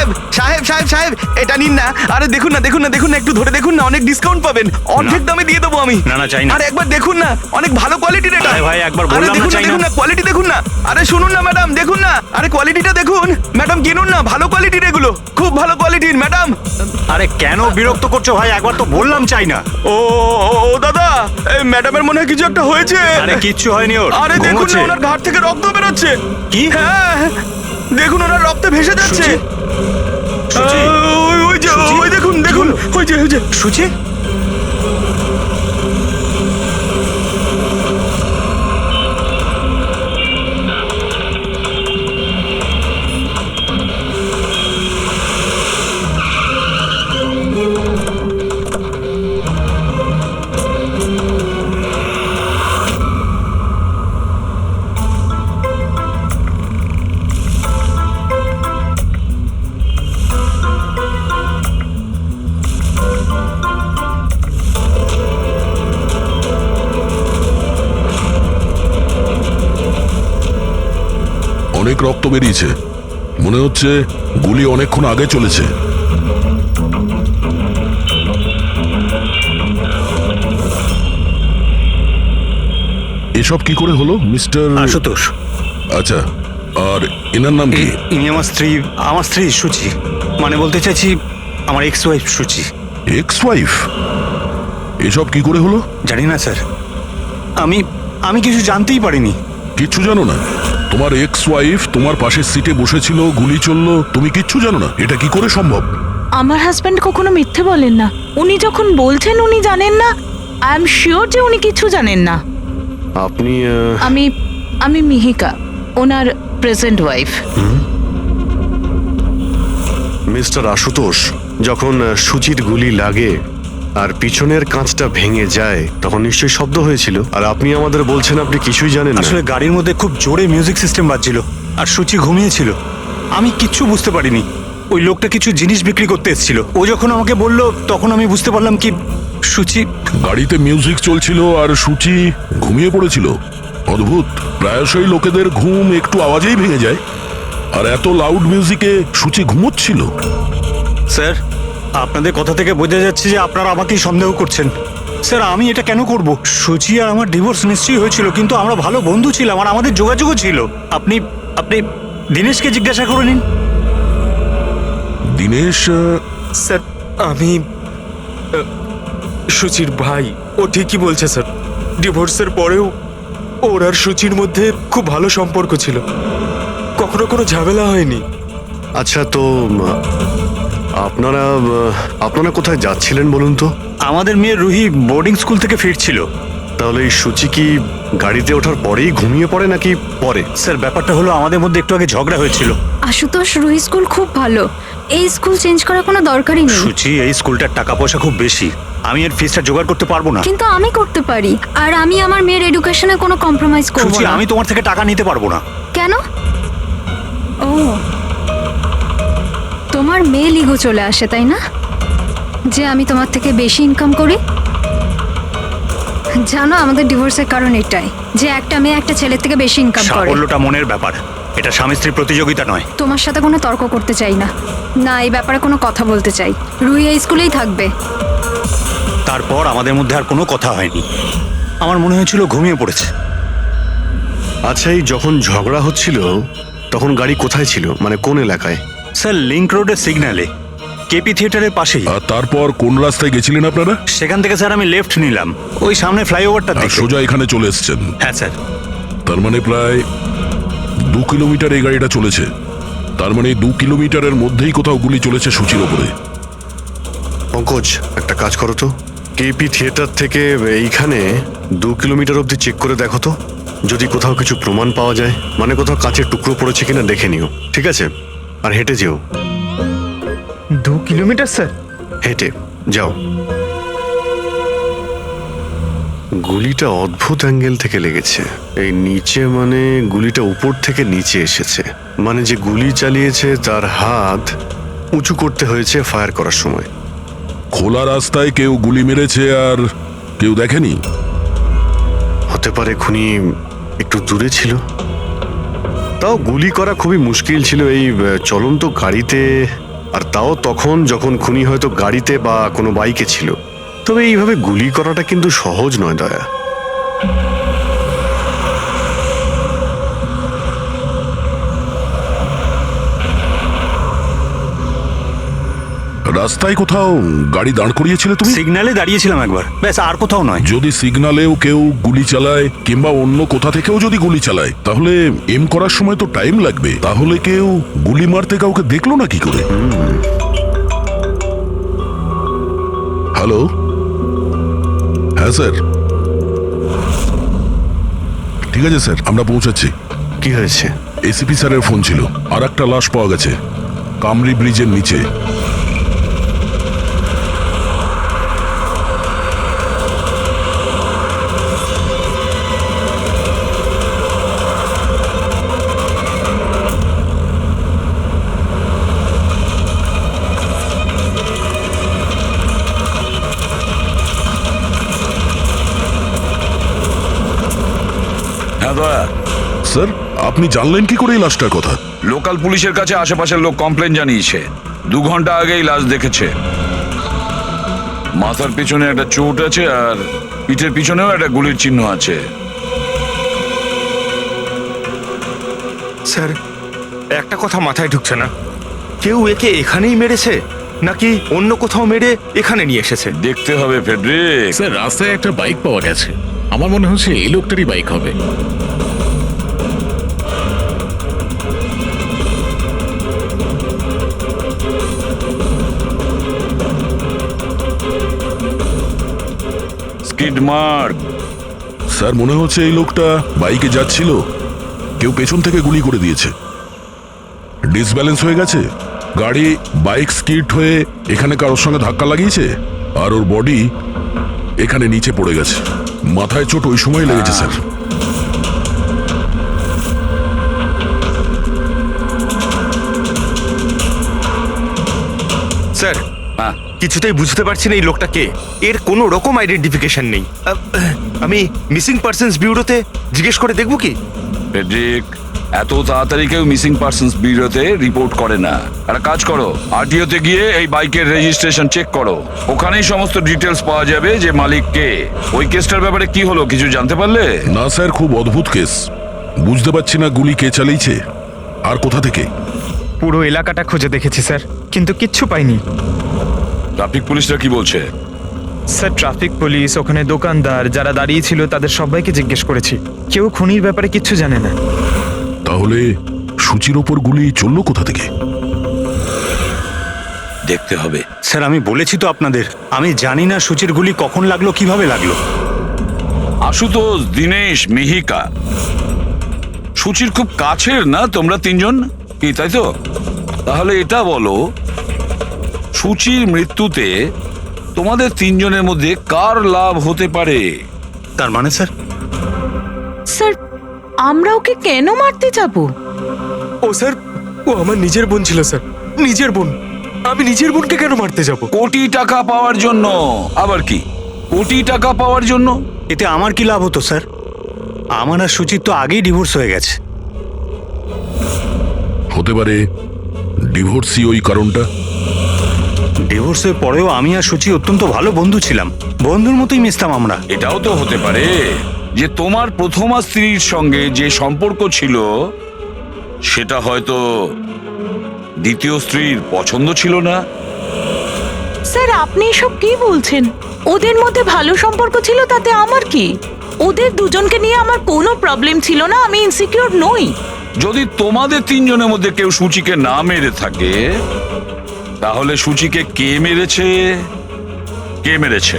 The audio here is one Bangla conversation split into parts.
সাহেব সাহেব সাহেব সাহেব এটা নিন না। আরে দেখুন না দেখুন না দেখুন না, একটু ধরে দেখুন না, অনেক ডিসকাউন্ট পাবেন, অর্ধেক দামে দিয়ে দেবো আমি। না না চাই না। আরে একবার দেখুন না, অনেক ভালো কোয়ালিটির এটা। আরে ভাই একবার আরে বললাম না দেখুন না চাই না। দেখুন না, কোয়ালিটি দেখুন না। আরে শুনুন না ম্যাডাম, দেখুন না, আরে কোয়ালিটিটা দেখুন ম্যাডাম, কিনুন না, ভালো কোয়ালিটির এগুলো, খুব ভালো কোয়ালিটির ম্যাডাম। আরে কেন বিরক্ত করছো ভাই, একবার তো বললাম চাই না। ও ও, ও দাদা, এই ম্যাডামের মনে হয় কিছু একটা হয়েছে। আরে কিচ্ছু হয়নি ওর, আরে দেখুন না, ঘুমোচ্ছে। ওনার ঘাট থেকে রক্ত বেরোচ্ছে। কি? হ্যাঁ দেখুন, ওনার রক্তে ভেসে যাচ্ছে। সুচি? ওই যে সুচি? ওই দেখুন দেখুন, ওই যে সুচি? অনেক রক্ত বেরিয়েছে, মনে হচ্ছে গুলি অনেকক্ষণ আগে চলেছে। এসব কি করে হলো মিস্টার আশুতোষ। আচ্ছা, আর এনার নাম কি? ইনি আমার স্ত্রী সুচি, মানে বলতে চাইছি আমার ex wife Suchi. Ex wife? এসব কি করে হলো? জানি না স্যার, আমি কিছু জানতেই পারিনি। কিচ্ছু জানো না? তোমার এক্স ওয়াইফ তোমার পাশের সিটে বসেছিল, গুলি চললো, তুমি কিচ্ছু জানো না? এটা কি করে সম্ভব? আমার হাজব্যান্ড কখনো মিথ্যে বলেন না। উনি যখন বলছেন উনি জানেন না, আই এম শিওর যে উনি কিছু জানেন না। আপনি আমি মিহিকা, ওনার প্রেজেন্ট ওয়াইফ। মিস্টার আশুতোষ, যখন সুচির গুলি লাগে আর পিছনের কাঁচটা ভেঙে যায় তখন নিশ্চয়ই শব্দ হয়েছিল, আর আপনি আমাদের বলছেন আপনি কিছুই জানেন না। আসলে গাড়ির মধ্যে খুব জোরে মিউজিক সিস্টেম বাজছিল আর সুচি ঘুমিয়েছিল, আমি কিচ্ছু বুঝতে পারিনি। ওই লোকটা কিছু জিনিস বিক্রি করতে এসেছিল, ও যখন আমাকে বললো তখন আমি বুঝতে পারলাম কি সুচি। গাড়িতে মিউজিক চলছিল আর সুচি ঘুমিয়ে পড়েছিল। অদ্ভুত, প্রায়শই লোকেদের ঘুম একটু আওয়াজেই ভেঙে যায়, আর এত লাউড মিউজিকে সুচি ঘুমোচ্ছিল। স্যার, আপনাদের কথা থেকে বোঝা যাচ্ছে যে আপনারা আমাকেই সন্দেহ করছেন। স্যার, আমি এটা কেন করব? সুচি আর আমার ডিভোর্স নিশ্চয়ই হয়েছিল, কিন্তু আমরা ভালো বন্ধু ছিলাম আর আমাদের যোগাযোগও ছিল। আপনি দীনেশকে জিজ্ঞাসা করে নিন। দীনেশ? স্যার, আমি সুচির ভাই। ও ঠিকই বলছে স্যার, ডিভোর্সের পরেও ওর আর সুচির মধ্যে খুব ভালো সম্পর্ক ছিল, কখনো কোনো ঝামেলা হয়নি। আচ্ছা, তো আপনারা কোথায় যাচ্ছিলেন বলুন তো? আমাদের মেয়ে রুহি বোর্ডিং স্কুল থেকে ফিরছিল। তাহলে এই সুচি কি গাড়িতে ওঠার পরেই ঘুমিয়ে পড়ে নাকি পরে? স্যার, ব্যাপারটা হলো আমাদের মধ্যে একটু আগে ঝগড়া হয়েছিল। আশুতোষ, রুহি স্কুল খুব ভালো, এই স্কুল চেঞ্জ করার কোনো দরকারই নেই। সুচি, এই স্কুলটার টাকা পয়সা খুব বেশি, আমি এর ফিসটা জোগাড় করতে পারবো না। কিন্তু আমি করতে পারি, আর আমি আমার মেয়ের এডুকেশনে কোনো কম্প্রোমাইজ করব সুচি, না। আমি তোমার থেকে টাকা নিতে পারবো না। কেন? ও, তোমার মেয়ে লিগো চলে আসে তাই না, যে আমি তোমার থেকে বেশি ইনকাম করি? জানো, আমাদের ডিভোর্সের কারণ এটাই, যে একটা মেয়ে একটা ছেলের থেকে বেশি ইনকাম করে। সাফল্যটা মনের ব্যাপার, এটা স্বামী স্ত্রীর প্রতিযোগিতা নয়। তোমার সাথে কোনো তর্ক করতে চাই না, না এই ব্যাপারে কোনো কথা বলতে চাই। রুহি এই স্কুলেই থাকবে। তারপর আমাদের মধ্যে আর কোনো কথা হয়নি, আমার মনে হয়েছিল ঘুমিয়ে পড়েছে। আচ্ছা, এই যখন ঝগড়া হচ্ছিল তখন গাড়ি কোথায় ছিল, মানে কোন এলাকায়? স্যার, লিংক রোডের সিগন্যালে, কেপি থিয়েটারের পাশেই। আর তারপর কোন রাস্তায় গেছিলেন আপনারা? সেখান থেকে স্যার আমি লেফট নিলাম, ওই সামনে ফ্লাইওভারটা আর দেখে। সোজা এখানে চলে এসেছেন? হ্যাঁ স্যার। তার মানে প্রায় 2 কিলোমিটার এই গাড়িটা চলেছে। তার মানে 2 কিলোমিটারের মধ্যেই কোথাও গুলি চলেছে সুচির ওপরে। পঙ্কজ, একটা কাজ করো তো, কেপি থিয়েটার থেকে এইখানে 2 কিলোমিটার অবধি চেক করে দেখো তো, যদি কোথাও কিছু প্রমাণ পাওয়া যায়, মানে কোথাও কাচের টুকরো পড়েছে কিনা দেখে নিও, ঠিক আছে? আর হেঁটে যেও। 2 কিলোমিটার স্যার? হেঁটে যাও। গুলিটা অদ্ভুত অ্যাঙ্গেল থেকে লেগেছে, এই নিচে, মানে গুলিটা উপর থেকে নিচে এসেছে, মানে যে গুলি চালিয়েছে তার হাত উঁচু করতে হয়েছে ফায়ার করার সময়। খোলা রাস্তায় কেউ গুলি মেরেছে আর কেউ দেখেনি? হতে পারে খুনি একটু দূরে ছিল, তাও গুলি করা খুবই মুশকিল ছিল এই চলন্ত গাড়িতে। আর তাও তখন যখন খুনি হয়তো গাড়িতে বা কোনো বাইকে ছিল। তবে এইভাবে গুলি করাটা কিন্তু সহজ নয় দয়া। রাস্তায় কোথাও গাড়ি দাঁড় করিয়েছিলে তুমি? সিগন্যালে দাঁড়িয়েছিলাম একবার, ব্যাস, আর কোথাও নয়। যদি সিগন্যালেও কেউ গুলি চালায় কিংবা অন্য কোথা থেকেও যদি গুলি চালায়, তাহলে এম করার সময় তো টাইম লাগবে। তাহলে কেউ গুলি মারতে কাউকে দেখলো না কি করে? হ্যালো, হ্যাঁ স্যার, ঠিক আছে স্যার, আমরা পৌঁছাচ্ছি। কি হয়েছে? এসিপি স্যারের ফোন ছিল, আর একটা লাশ পাওয়া গেছে কামরি ব্রিজের নিচে। হ্যাঁ দয়া, স্যার, আপনি জানলেন কি করে এই লাশটার কথা? লোকাল পুলিশের কাছে আশেপাশের লোক কমপ্লেন জানিয়েছে। 2 ঘন্টা আগেই লাশ দেখেছে। মাথার পিছনে একটা চোট আছে আর পিঠের পিছনেও একটা গুলির চিহ্ন আছে। স্যার, একটা কথা মাথায় ঢুকছে না, কেউ একে এখানেই মেরেছে নাকি অন্য কোথাও মেরে এখানে নিয়ে এসেছে? দেখতে হবে ফেডরিক। স্যার, রাস্তায় একটা বাইক পাওয়া গেছে। আমার মনে হচ্ছে এই লোকটারই বাইক হবে। Skid mark. স্যার, মনে হচ্ছে এই লোকটা বাইকে যাচ্ছিল, কেউ পেছন থেকে গুলি করে দিয়েছে। ডিসব্যালেন্স হয়ে গেছে, গাড়ি বাইক স্কিড হয়ে এখানে কারোর সঙ্গে ধাক্কা লাগিয়েছে, আর ওর বডি এখানে নিচে পড়ে গেছে। মাথায় চোট ওই সময় লেগেছে স্যার। স্যার, হ্যাঁ, কিছুতেই বুঝতে পারছি না এই লোকটা কে। এর কোনো রকম আইডেন্টিফিকেশন নেই। আমি মিসিং পার্সনস ব্যুরোতে জিজ্ঞেস করে দেখব কি? ফেডরিক, এত তাড়াতাড়ি কেউ মিসিং পার্সনস ব্যুরোতে রিপোর্ট করে না। একটা কাজ করো, আরটিওতে গিয়ে এই বাইকের রেজিস্ট্রেশন চেক করো। ওখানেই সমস্ত ডিটেলস পাওয়া যাবে যে মালিক কে। ওই কেসটার ব্যাপারে কি হলো কিছু জানতে পারলে? না স্যার, খুব অদ্ভুত কেস। বুঝতে পারছি না গুলি কে চালিয়েছে আর কোথা থেকে। পুরো এলাকাটা খুঁজে দেখেছি স্যার, কিন্তু কিচ্ছু পাইনি। ট্রাফিক পুলিশরা কি বলছে? স্যার, ট্রাফিক পুলিশ, ওখানে দোকানদার যারা দাঁড়িয়ে ছিল তাদের সবাইকে জিজ্ঞেস করেছি, কেউ খুনির ব্যাপারে কিচ্ছু জানে না। তাহলে সূচির ওপর গুলি চললো কোথা থেকে? দেখতে হবে। স্যার, আমি বলেছি তো আপনাদের, আমি জানি না সূচির গুলি কখন লাগলো, কিভাবে লাগলো। আশুতোষ, দীনেশ, মিহিকা, সূচির খুব কাছের না তোমরা তিনজন, কি তাই তো? তাহলে এটা বলো, সূচির মৃত্যুতে তোমাদের তিনজনের মধ্যে কার লাভ হতে পারে? তার মানে স্যার? স্যার, আমরা ওকে কেন মারতে যাব? ও স্যার, ও আমার নিজের বোন ছিল স্যার, নিজের বোন। আমি নিজের বোনকে কেন মারতে যাব? কোটি টাকা পাওয়ার জন্য। আবার কি কোটি টাকা পাওয়ার জন্য? এতে আমার কি লাভ হতো স্যার? আমার আর সুচির তো আগেই ডিভোর্স হয়ে গেছে। হতে পারে ডিভোর্সই ওই কারণটা। ডিভোর্সের পরেও আমি আর সুচি অত্যন্ত ভালো বন্ধু ছিলাম, বন্ধুর মতোই মিশতাম আমরা। এটাও তো হতে পারে যে তোমার প্রথমা স্ত্রীর সঙ্গে যে সম্পর্ক ছিল সেটা হয়তো দ্বিতীয় স্ত্রীর পছন্দ ছিল না। স্যার, আপনি এসব কি বলছেন? ওদের মধ্যে ভালো সম্পর্ক ছিল, তাতে আমার কি? ওদের দুজনকে নিয়ে আমার কোনো প্রবলেম ছিল না, আমি ইনসিকিউর নই। যদি তোমাদের তিনজনের মধ্যে কেউ সূচিকে না মেরে থাকে, তাহলে সূচিকে কে মেরেছে? কে মেরেছে?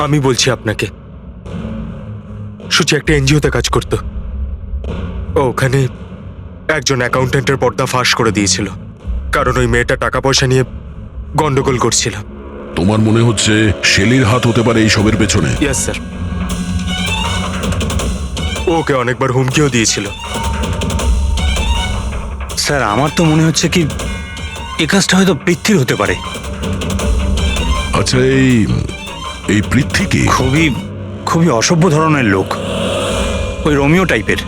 আমি বলছি আপনাকে, সূচি একটা এনজিওতে কাজ করত। ওখানে একজন অ্যাকাউন্টেন্টের পর্দা ফাঁস করে দিয়েছিল, কারণ ওই মেয়েটা টাকা পয়সা নিয়ে গন্ডগোল করছিল। তোমার মনে হচ্ছে শেলির হাত হতে পারে এই সবের পেছনে? ইয়েস স্যার, ওকে অনেকবার হুমকিও দিয়েছিল। স্যার, আমার তো মনে হচ্ছে কি এই কাজটা হয়তো পৃথ্বীর হতে পারে। আচ্ছা, এই পৃথ্বী কি? খুবই খুবই অসভ্য ধরনের লোক, ওই রোমিও টাইপের।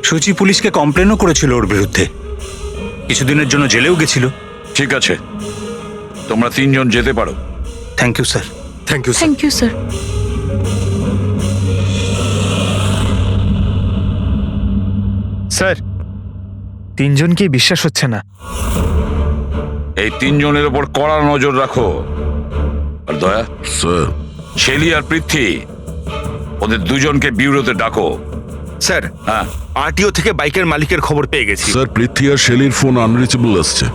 সুচি পুলিশকে কমপ্লেনও করেছিল ওর বিরুদ্ধে, কিছুদিনের জন্য জেলেও গেছিল। ঠিক আছে, তোমরা তিনজন যেতে পারো। Thank you sir. Thank you thank you sir. Sir, তিনজনকেই বিশ্বাস হচ্ছে না। এই তিনজনের ওপর কড়া নজর রাখো। আর দয়া, স্যার শেলি আর পৃথ্বী, ওদের দুজনকে বিউরোতে ডাকো। স্যার, হ্যাঁ, আরটিও থেকে বাইকের মালিকের খবর পেয়ে গেছি। স্যার পৃথ্বী আর শেলির ফোন আনরিচেবল আসছে,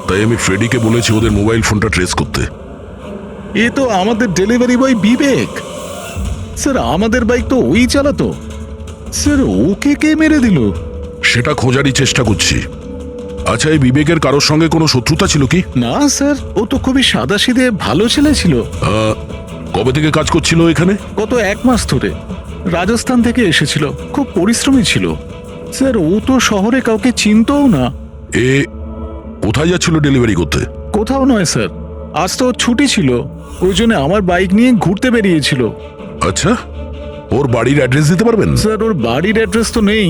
তাই আমি ফ্রেডিকে বলেছি ওদের মোবাইল ফোনটা ট্রেস করতে। এ তো আমাদের ডেলিভারি বয় বিবেক। স্যার আমাদের বাইক তো ওই চালাতো। স্যার ওকে কে মেরে দিল? সেটা খোঁজারই চেষ্টা করছি। আচ্ছা, এই বিবেকের কারোর সঙ্গে কোনো শত্রুতা ছিল কি? না স্যার, ও তো খুবই সাদাসিধে ভালো ছেলে ছিল। কবে থেকে কাজ করছিল এখানে? গত 1 মাস ধরে রাজস্থান থেকে এসেছিল, খুব পরিশ্রমী ছিল। স্যার ও তো শহরে কাউকে চিনতও না। এ কোথায় যাচ্ছিল ডেলিভারি করতে? কোথাও নয় স্যার, আজ তো ওর ছুটি ছিল, ওই জন্য আমার বাইক নিয়ে ঘুরতে বেরিয়েছিল। আচ্ছা, ওর বাড়ির অ্যাড্রেস দিতে পারবেন? স্যার ওর বাড়ির অ্যাড্রেস তো নেই,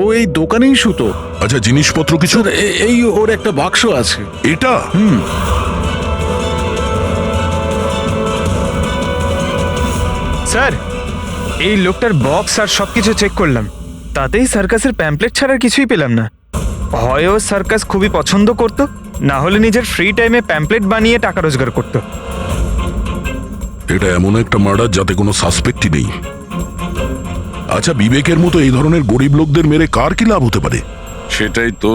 ও এই দোকানেই শুতো। আচ্ছা, জিনিসপত্র কিছু? স্যার এই ওর একটা বাক্স আছে। এটা? স্যার, এই লোকটার বক্স আর সবকিছু চেক করলাম, তাতেই সার্কাসের প্যাম্পলেট ছাড়া কিছুই পেলাম না। হয় ও সার্কাস খুবই পছন্দ করত, না হলে নিজের ফ্রি টাইমে প্যাম্পলেট বানিয়ে টাকা রোজগার করত। এটা এমন একটা মার্ডার যাতে কোনো সাসপেক্টই নেই। আচ্ছা, বিবেকের মতো এই ধরনের গরিব লোকদের মেরে কার কি লাভ হতে পারে? সেটাই তো।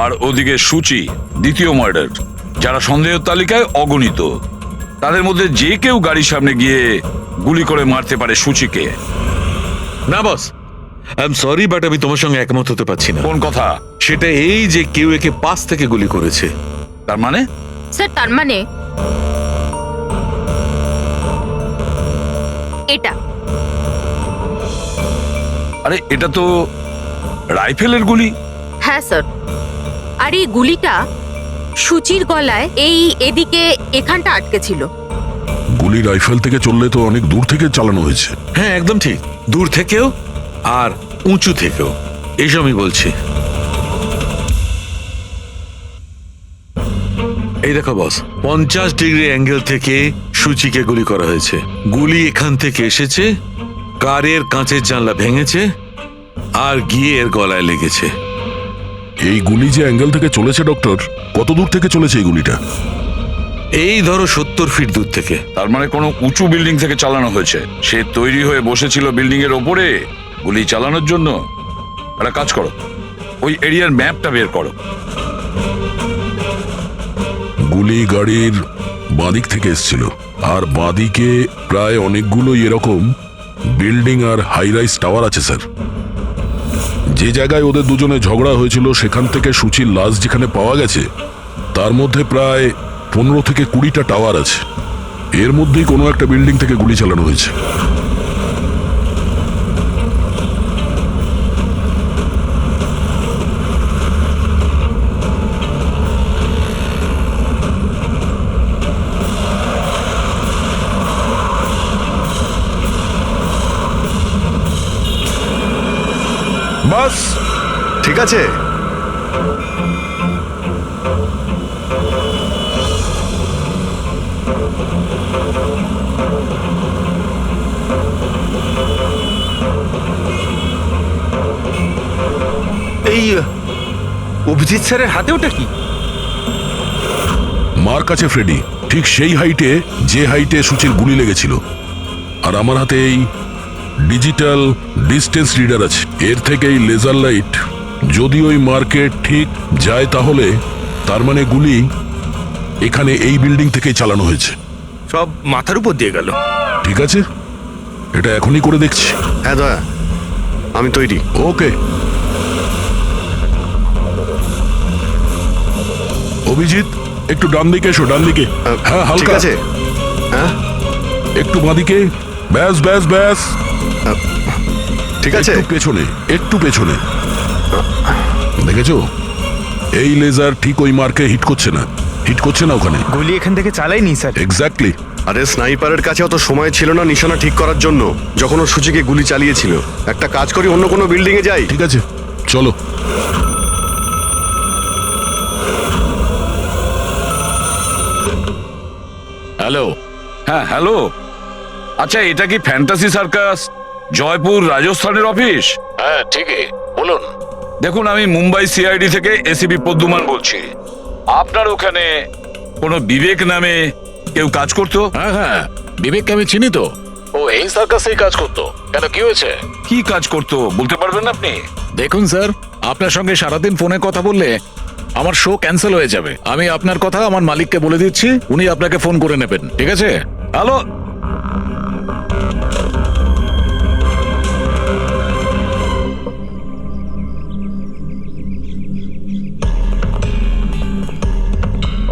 আর ওদিকে সূচি, দ্বিতীয় মার্ডার, যারা সন্দেহের তালিকায় অগণিত। তাদের মধ্যে যে কেউ গাড়ির সামনে গিয়ে গুলি করে মারতে পারে সূচিকে। না বস, আই এম সরি বাট আমি তোমার সঙ্গে একমত হতে পারছি না। কোন কথা? সেটা এই যে কেউ একে পাশ থেকে গুলি করেছে। তার মানে? স্যার তার মানে এটা। আরে এটা তো রাইফেলের গুলি। হ্যাঁ স্যার, আর এই গুলিটা সূচির গলায় এই এদিকে এখানটা আটকে ছিল। গুলি রাইফেল থেকে চললে তো অনেক দূর থেকে চালানো হয়েছে। হ্যাঁ একদম ঠিক, দূর থেকেও আর উঁচু থেকেও, এইসব আমি বলছি। এই দেখো বস, 50 ডিগ্রি অ্যাঙ্গেল থেকে সূচিকে গুলি করা হয়েছে। গুলি এখান থেকে এসেছে, কারের কাঁচের জানলা ভেঙেছে আর গিয়ে এর গলায় লেগেছে। এই গুলি যে অ্যাঙ্গেল থেকে চলেছে ডক্টর, কত দূর থেকে চলেছে এই গুলিটা? এই ধরো 70 ফিট দূর থেকে। তার মানে কোনো উঁচু বিল্ডিং থেকে চালানো হয়েছে। সে তৈরি হয়ে বসেছিল বিল্ডিং এর ওপরে গুলি চালানোর জন্য। একটা কাজ করো, ওই এরিয়ার ম্যাপটা বের করো। গুলি গাড়ির বাঁদিক থেকে এসেছিল, আর বাঁদিকে প্রায় অনেকগুলোই এরকম বিল্ডিং আর হাই রাইজ টাওয়ার আছে স্যার। যে জায়গায় ওদের দুজনে ঝগড়া হয়েছিল সেখান থেকে সূচির লাশ যেখানে পাওয়া গেছে, তার মধ্যে প্রায় 15 থেকে 20টা টাওয়ার আছে। এর মধ্যেই কোনো একটা বিল্ডিং থেকে গুলি চালানো হয়েছে। বাস ঠিক আছে। এই অভিজিৎ স্যারের হাতে ওটা কি? মার কাছে ফ্রেডি, ঠিক সেই হাইটে যে হাইটে সূচির গুলি লেগেছিল। আর আমার হাতে এই ডিজিটাল ডিস্টেন্স রিডার আছে। এর থেকে এই লেজার লাইট যদি ওই মার্কেট ঠিক যায়, তাহলে তার মানে গুলি এখানে এই বিল্ডিং থেকেই চালানো হয়েছে। সব মাথার উপর দিয়ে গেল। ঠিক আছে, এটা এখনই করে দেখছি। হ্যাঁ দয়া, আমি তৈরি। ওকে। অভিজিৎ, একটু ডান দিকে এসো, ডান দিকে। হ্যাঁ, ঠিক হালকা আছে। হ্যাঁ একটু বাঁদিকে। ব্যাস ব্যাস ব্যাস, ঠিক আছে। একটু পেছনে, একটু পেছনে। দেখেছো, এই লেজার ঠিক ওই মার্কে হিট করছে না, হিট করছে না ওখানে। গুলি এখান থেকে চালাইনি স্যার। এক্স্যাক্টলি। আরে স্নাইপারের কাছে অত সময় ছিল না নিশানা ঠিক করার জন্য যখন ও সূচিকে গুলি চালিয়েছিল। একটা কাজ করি, অন্য কোনো বিল্ডিং এ যাই। ঠিক আছে, চলো। হ্যালো। হ্যাঁ হ্যালো, আচ্ছা এটা কি ফ্যান্টাসি সার্কাস জয়পুর রাজস্থানের অফিস? হ্যাঁ ঠিকই, বলুন। দেখুন, আমি মুম্বাই সিআইডি থেকে এসিপি পদ্মমান বলছি। আপনার ওখানে কোনো বিবেক নামে কেউ কাজ করতো? হ্যাঁ হ্যাঁ, বিবেককে আমি চিনি তো। ও এই সার্কাসেই কাজ করতো। কেন, কি হয়েছে? কি কাজ করতো বলতে পারবেন আপনি? দেখুন স্যার, আপনার সঙ্গে সারাদিন ফোনে কথা বললে আমার শো ক্যান্সেল হয়ে যাবে। আমি আপনার কথা আমার মালিককে বলে দিচ্ছি, উনি আপনাকে ফোন করে নেবেন, ঠিক আছে? হ্যালো,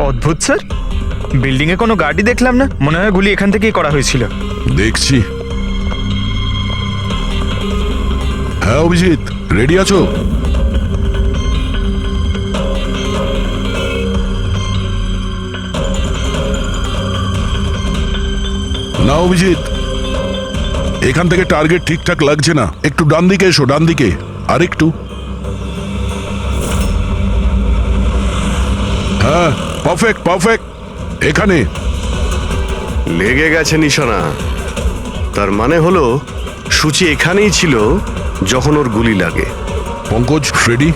অদ্ভুত স্যার, বিল্ডিং এ কোনো গাড়ি দেখলাম না, মনে হয় গুলি এখান থেকেই করা হয়েছিল। দেখছি। হ্যাঁ অভিজিৎ, রেডি আছো? না অভিজিৎ, এখান থেকে টার্গেট ঠিকঠাক লাগছে না, একটু ডান দিকে এসো, ডান দিকে আর একটু। হ্যাঁ পারফেক্ট পারফেক্ট, এখানে লেগে গেছে নিশানা। তার মানে হলো সূচি এখানেই ছিল যখন ওর গুলি লাগে। পঙ্কজ, ফ্রেডি,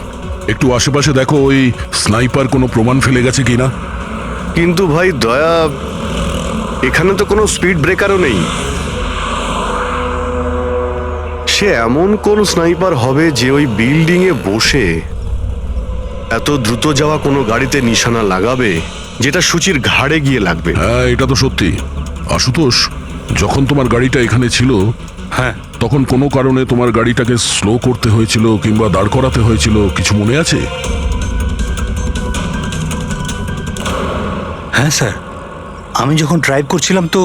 একটু আশেপাশে দেখো ওই স্নাইপার কোনো প্রমাণ ফেলে গেছে কিনা। কিন্তু ভাই দয়া, এখানে তো কোনো স্পিড ব্রেকারও নেই। সে এমন কোন স্নাইপার হবে যে ওই বিল্ডিং এ বসে এত দ্রুত যাওয়া কোনো গাড়িতে নিশানা লাগাবে যেটা সূচির ঘাড়ে গিয়ে লাগবে? হ্যাঁ এটা তো সত্যি। আশুতোষ, যখন তোমার গাড়িটা এখানে ছিল, হ্যাঁ তখন কোনো কারণে তোমার গাড়িটাকে স্লো করতে হয়েছিল কিংবা দাঁড় করাতে হয়েছিল, কিছু মনে আছে? হ্যাঁ স্যার, আমি যখন ড্রাইভ করছিলাম তো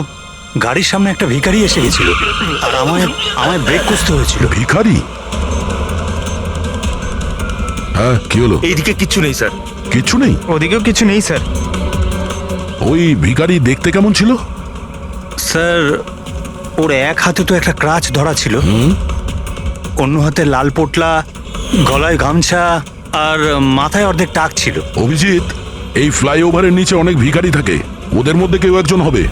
গাড়ির সামনে একটা ভিখারি এসে গেছিল আর আমায় ব্রেক করতে হয়েছিল। ভিখারি? হ্যাঁ কি হলো? এইদিকে কিচ্ছু নেই স্যার। কিছু নেই? ওদিকেও কিছু নেই স্যার। ওই ভিখারি দেখতে কেমন ছিল? স্যার, ওর এক হাতে তো একটা ক্রাচ ধরা ছিল, অন্য হাতে লাল পোটলা, গলায় গামছা আর মাথায় অর্ধেক টাক ছিল। অভিজিৎ, এই ফ্লাইওভারের নিচে অনেক ভিখারি থাকে, ওদের মধ্যে কেউ একজন হবে।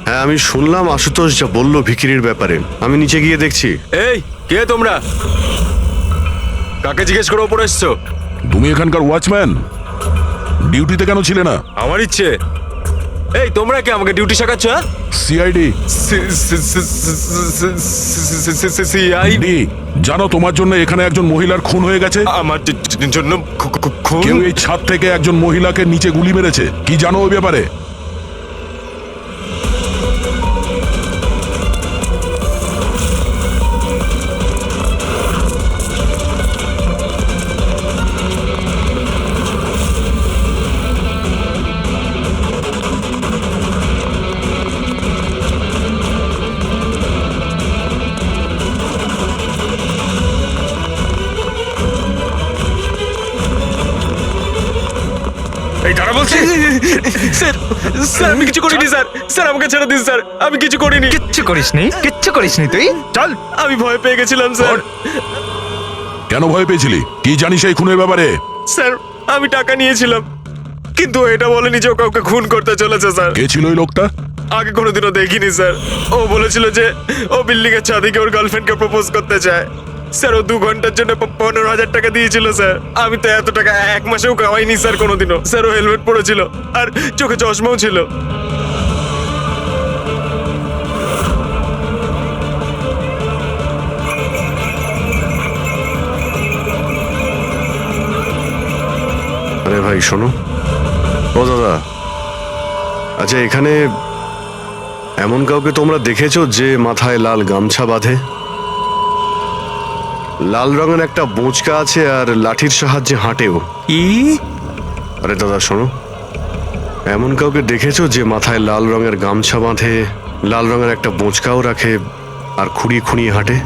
হ্যাঁ আমি শুনলাম আশুতোষ যা বললো ভিখিরির ব্যাপারে। আমি নিচে গিয়ে দেখছি। এই কে তোমরা? কাকে জিজ্ঞেস করে ওপরে এসছো? তুমি এখানকার ওয়াচম্যান? ডিউটিতে কেন ছিলে না? আমার ইচ্ছে। এই তোমরা কি আমাকে ডিউটি শেখাচ্ছ? সিআইডি। সিআইডি? জানো তোমার জন্য এখানে একজন মহিলার খুন হয়ে গেছে? আমার জন্য খুন? কেউ এই ছাদ থেকে একজন মহিলাকে নিচে গুলি মেরেছে, কি জানো ওই ব্যাপারে? এই দাঁড়া বলছি। স্যার, স্যার আমি কিছু করিনি স্যার। স্যার আমাকে ছেড়ে দিন স্যার, আমি কিছু করিনি। কিচ্ছু করিসনি, কিচ্ছু করিসনি তুই, চল। আমি ভয় পেয়ে গেছিলাম স্যার। কেন ভয় পেয়েছিলি? কি জানিস এই খুনের ব্যাপারে? স্যার আমি টাকা নিয়েছিলাম, কিন্তু এটা বলেনি যে ও কাউকে খুন করতে চলেছে স্যার। কে ছিল ওই লোকটা? আগে কোনোদিনও দেখিনি স্যার। ও বলেছিল যে ও বিল্ডিং এর ছাদে গিয়ে ওর গার্লফ্রেন্ডকে প্রপোজ করতে চায়। স্যার ও 2 ঘন্টার জন্য 15,000 টাকা দিয়েছিল স্যার। আমি তো এত টাকা এক মাসেও কামাইনি স্যার কোনোদিনও। স্যার ও হেলমেট পরেছিল আর চোখে চশমাও ছিল। আরে ভাই শোনো। ও দাদা, আচ্ছা এখানে এমন কাউকে তোমরা দেখেছো যে মাথায় লাল গামছা বাঁধে, লাল রঙের একটা বোঁচকা আছে আর লাঠির সাহায্যে হাঁটেও? আরে দাদা শোনো, এমন কাউকে দেখেছো যে মাথায় লাল রঙের গামছা বাঁধে, লাল রঙের একটা বোঁচকাও রাখে আর খুঁড়িয়ে খুঁড়িয়ে হাঁটে?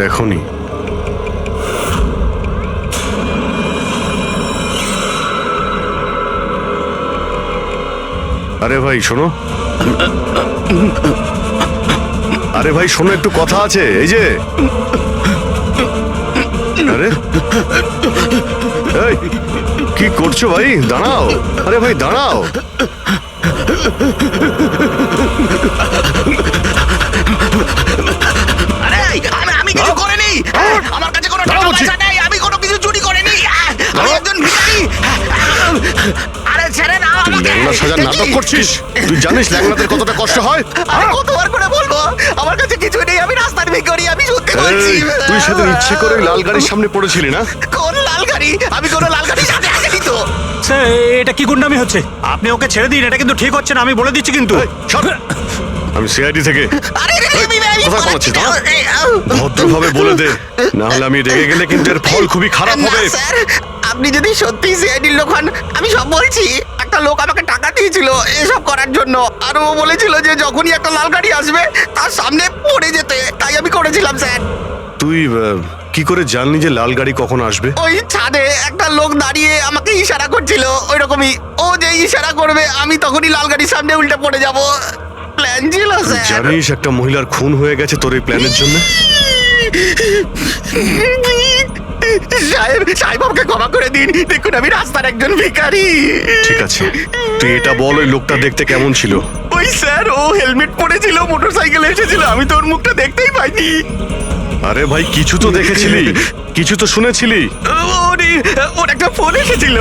দেখোনি? আরে ভাই শোনো, আরে ভাই শোনো, একটু কথা আছে। এই যে আরে এই, কি কি করছো ভাই? দাঁড়াও, আরে ভাই দাঁড়াও। আরে আমি কিছু করিনি, আমার কাছে কোনো টাকা পয়সা নেই, আমি কোনো কিছু চুরি করিনি, আমি একজন ভিখারি। আরে ছেড়ে দাও তুই আমাকে। ল্যাংড়া সাজার নাটক করছিস? তুই জানিস ল্যাংড়াদের কতটা কষ্ট হয়? আরে কতবার করে বলবো, আমার কাছে কিছু নেই, আমি রাস্তার ভিখারি, আমি সত্যি বলছি। এই, তুই সেদিন ইচ্ছে করে লাল গাড়ির সামনে পড়েছিলি না? কোন লাল গাড়ি? আমি কোনো লাল গাড়ির সাথে আসেনি তো। স্যার এটা কি গুন্ডামি হচ্ছে? আপনি ওকে ছেড়ে দিন, এটা কিন্তু ঠিক হচ্ছে না, আমি বলে দিচ্ছি কিন্তু। এই, সর। আমি সিআইডি থেকে। আরে আমি কোথায় পালাচ্ছিস? ভদ্রভাবে বলে দে, না হলে আমি রেগে গেলে কিন্তু এর ফল খুবই খারাপ না হবে। স্যার, আপনি যদি সত্যি সিআইডির লোক হন, আমি সব বলছি। একটা লোক আমাকে টাকা দিয়েছিল এসব করার জন্য, আর ও বলেছিল যে যখনই একটা লাল গাড়ি আসবে তার সামনে পড়ে যেতে, তাই আমি করেছিলাম স্যার। তুই কি করে জানলি যে লাল গাড়ি কখন আসবে? ওই ছাদে একটা লোক দাঁড়িয়ে আমাকে ইশারা করছিল, ওই রকমই। ও যে ইশারা করবে আমি তখনই লাল গাড়ির সামনে উল্টে পড়ে যাব। প্ল্যান ছিল স্যার। জানিস একটা মহিলার খুন হয়ে গেছে তোর এই প্ল্যানের জন্য? সাহেব আমাকে ক্ষমা করে দিন, দেখুন আমি রাস্তার একজন ভিখারি। ঠিক আছে, তুই এটা বল ওই লোকটা দেখতে কেমন ছিল? ওই স্যার, ও হেলমেট পরেছিল, মোটরসাইকেলে এসেছিল, আমি তো ওর মুখটা দেখতেই পাইনি। আরে ভাই কিছু তো দেখেছিলি, কিছু তো শুনেছিলি। ওর একটা ফোন এসেছিল,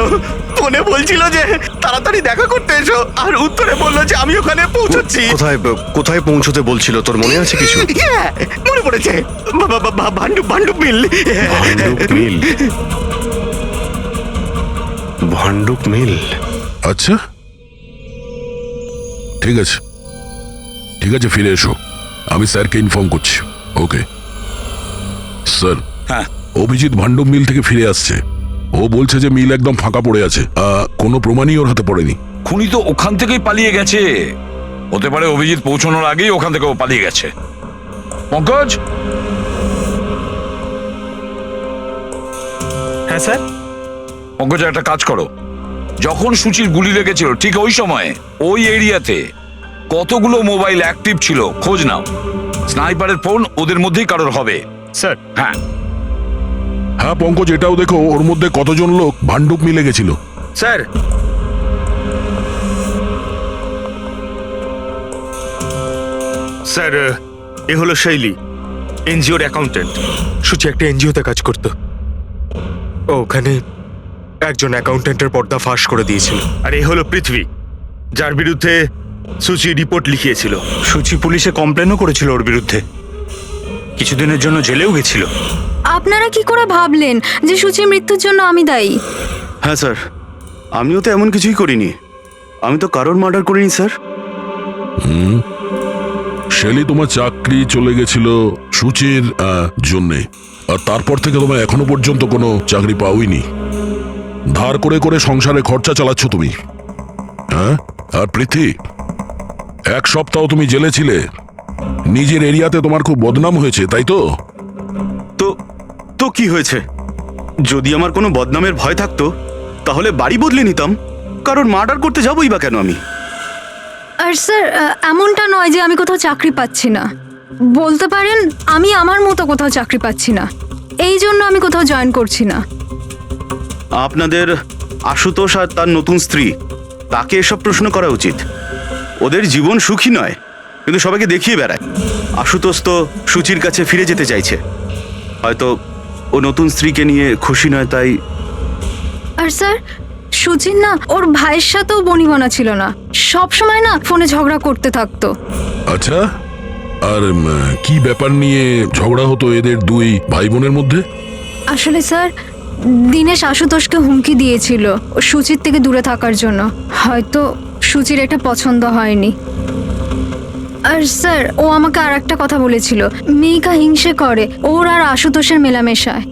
ফোনে বলছিল যে তাড়াতাড়ি দেখা করতে এসো, আর উত্তরে বললো যে আমি ওখানে পৌঁছচ্ছি। কোথায় কোথায় পৌঁছতে বলছিল, তোর মনে আছে কিছু? হ্যাঁ, মনে পড়েছে, ভান্ডুপ মিল। ভান্ডুপ মিল। ভান্ডুপ মিল। আচ্ছা ঠিক আছে, ঠিক আছে, ফিরে এসো, আমি স্যারকে ইনফর্ম করছি। Okay sir. হ্যাঁ অভিজিৎ ভান্ডুপ মিল থেকে ফিরে আসছে। ও বলছে যে মিল একদম ফাঁকা পড়ে আছে, কোনো প্রমাণই ওর হাতে পড়েনি। খুনি তো ওখান থেকেই পালিয়ে গেছে। হতে পারে অভিজিৎ পৌঁছানোর আগেই ওখান থেকে ও পালিয়ে গেছে। পঙ্কজ। হ্যাঁ স্যার। পঙ্কজ একটা কাজ করো, যখন সুচির গুলি লেগেছিল ঠিক ওই সময়ে ওই এরিয়াতে কতগুলো মোবাইল অ্যাক্টিভ ছিল খোঁজ নাও। স্নাইপারের ফোন ওদের মধ্যেই কারোর হবে। স্যার। হ্যাঁ হ্যাঁ পঙ্কজ, এটাও দেখো ওর মধ্যে কতজন লোক ভান্ডুপ মিলে গেছিল। স্যার স্যার এ হলো শৈলী, এনজিওর অ্যাকাউন্টেন্ট। সুচি একটা এনজিওতে কাজ করত, ওখানে একজন অ্যাকাউন্টেন্টের পর্দা ফাঁস করে দিয়েছিল। আর এ হলো পৃথ্বী, যার বিরুদ্ধে সুচি রিপোর্ট লিখিয়েছিল। সুচি পুলিশে কমপ্লেনও করেছিল ওর বিরুদ্ধে, কিছুদিনের জন্য জেলেও গেছিল। আপনারা কি করে ভাবলেন যে সুচির মৃত্যুর জন্য আমি দায়ী? হ্যাঁ স্যার, আমিও তো এমন কিছুই করিনি, আমি তো কারোর মার্ডার করিনি স্যার। শেলি তোমার চাকরি চলে গেছিল সুচির জন্যে, আর তারপর থেকে তোমার এখনো পর্যন্ত কোনো চাকরি পাওইনি। ধার করে করে সংসারে খরচা চালাচ্ছ তুমি। হ্যাঁ, আর পৃথ্বী, এক সপ্তাহ তুমি জেলে ছিলে, নিজের এরিয়াতে তোমার খুব বদনাম হয়েছে, তাই তো? তো কি হয়েছে? যদি আমার কোনো বদনামের ভয় থাকতো তাহলে বাড়ি বদলে নিতাম, কারণ মার্ডার করতে যাবোই বা কেন আমি? আর স্যার এমনটা নয় যে আমি কোথাও চাকরি পাচ্ছি না, বলতে পারেন আমি আমার মতো কোথাও চাকরি পাচ্ছি না, এই জন্য আমি কোথাও জয়েন করছি না। আপনাদের আশুতোষ আর তার নতুন স্ত্রী, তাকে এসব প্রশ্ন করা উচিত। ওদের জীবন সুখী নয়, কিন্তু সবাইকে দেখিয়ে বেড়ায়। আশুতোষ তো সুচির কাছে ফিরে যেতে চাইছে, হয়তো ও নতুন স্ত্রীকে নিয়ে খুশি নয়, তাই। আর স্যার সুচির না ওর ভাইয়ের সাথেও বনিবনা ছিল না, সব সময় না ফোনে ঝগড়া করতে থাকতো। আচ্ছা, আর কি ব্যাপার নিয়ে ঝগড়া হতো এদের দুই ভাই বোনের মধ্যে? আসলে স্যার দিনেশ আশুতোষকে হুমকি দিয়েছিল ও সুচির থেকে দূরে থাকার জন্য, হয়তো সুচির এটা পছন্দ হয়নি। আর স্যার ও আমাকে আর একটা কথা বলেছিল, মেয়েকা হিংসে করে ওর আর আশুতোষের মেলামেশায়।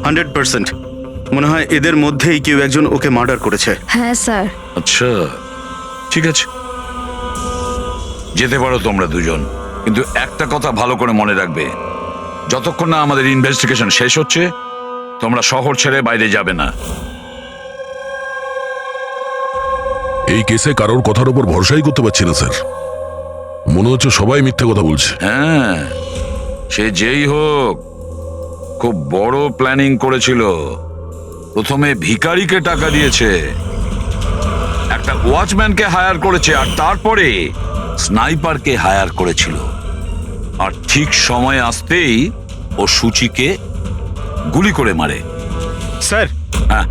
100% মনে হয় এদের মধ্যেই কেউ একজন ওকে মার্ডার করেছে। হ্যাঁ স্যার। আচ্ছা ঠিক আছে, যেতে পারো তোমরা দুজন, কিন্তু একটা কথা ভালো করে মনে রাখবে, যতক্ষণ না আমাদের ইনভেস্টিগেশন শেষ হচ্ছে তোমরা শহর ছেড়ে বাইরে যাবে না। এই কেসে কারোর কথার উপর ভরসাই করতে পারছি না স্যার, মনে হচ্ছে সবাই মিথ্যে কথা বলছে। হ্যাঁ, সে যেই হোক খুব বড় প্ল্যানিং করেছিল, প্রথমে ভিখারিকে টাকা দিয়েছে, একটা ওয়াচম্যানকে হায়ার করেছে, আর তারপরে স্নাইপারকে হায়ার করেছিল। আর ঠিক সময় আসতেই ও সূচিকে গুলি করে মারে। স্যার হ্যাঁ,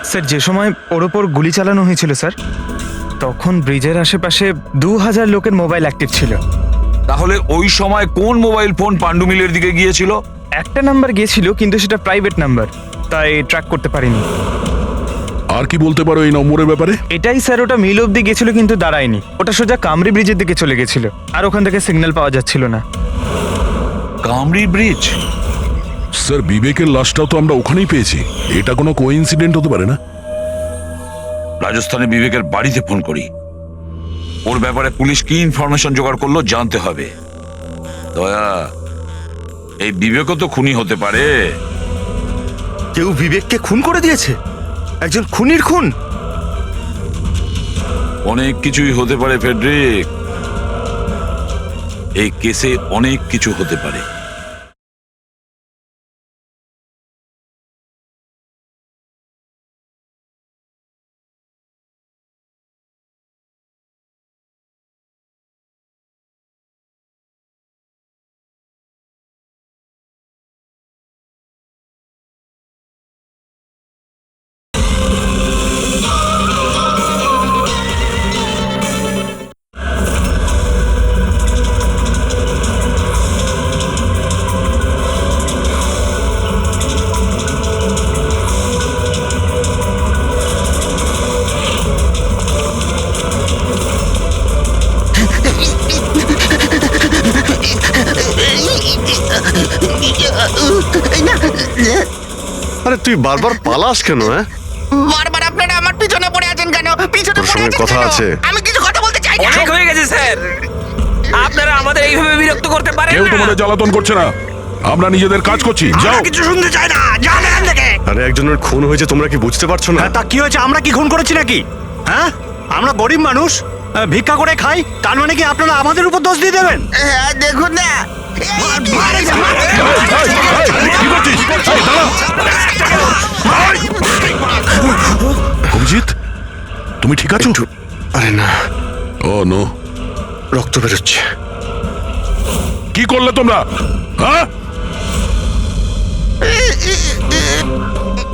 স্যার যে সময় ওর ওপর গুলি চালানো হয়েছিল স্যার, তখন ব্রিজের আশেপাশে 2000 লোকের মোবাইল অ্যাক্টিভ ছিল। তাহলে ওই সময় কোন মোবাইল ফোন পাণ্ডু মিলের দিকে গিয়েছিল? একটা নাম্বার গিয়েছিল, কিন্তু সেটা প্রাইভেট নাম্বার, তাই ট্র্যাক করতে পারিনি। আর কি বলতে পারো এই নম্বরের ব্যাপারে? এটাই স্যার, ওটা মিল অব্দি গেছিল কিন্তু দাঁড়ায়নি, ওটা সোজা কামরি ব্রিজের দিকে চলে গেছিল, আর ওখান থেকে সিগন্যাল পাওয়া যাচ্ছিল না। কামরি ব্রিজ? স্যার, বিবেকের লাশটাও তো আমরা ওখানেই পেয়েছি। এটা কোনো কোইন্সিডেন্ট হতে পারে না? রাজস্থানে বিবেকের বাড়িতে ফোন করি, ওর ব্যাপারে পুলিশ কি ইনফরমেশন জোগাড় করলো জানতে হবে। দয়া, এই বিবেকও তো খুনি হতে পারে। কেউ বিবেককে খুন করে দিয়েছে? একজন খুনির খুন? অনেক কিছুই হতে পারে ফেডরিক, এই কেসে অনেক কিছু হতে পারে। আরে তুই বারবার পালাস কেন? হ্যাঁ, বারবার আপনারা আমার পিছনে পড়ে আছেন কেন? পিছনে তোর পড়ে সঙ্গে আছেন কথা কেন? আছে। আমি কিছু কথা বলতে চাই না। অনেক হয়ে গেছে স্যার, আপনারা আমাদের এইভাবে বিরক্ত করতে পারেন কেউ না। তোমাদের জ্বালাতন করছে না, আমরা নিজেদের কাজ করছি। যাও। কিছু শুনতে চাই না, যান এখান থেকে। আরে একজনের খুন হয়েছে, তোমরা কি বুঝতে পারছো না? তা কি হয়েছে? আমরা কি খুন করেছি নাকি? হ্যাঁ, আমরা গরিব মানুষ, ভিক্ষা করে খাই, তার মানে কি আপনারা আমাদের উপর দোষ দিয়ে দেবেন? হ্যাঁ, দেখুন না। কি করছিস? এই, দাঁড়া। অভিজিৎ, তুমি ঠিক আছো? আরে না, ও নো, রক্ত বেরোচ্ছে। কি করলে তোমরা? হ্যাঁ,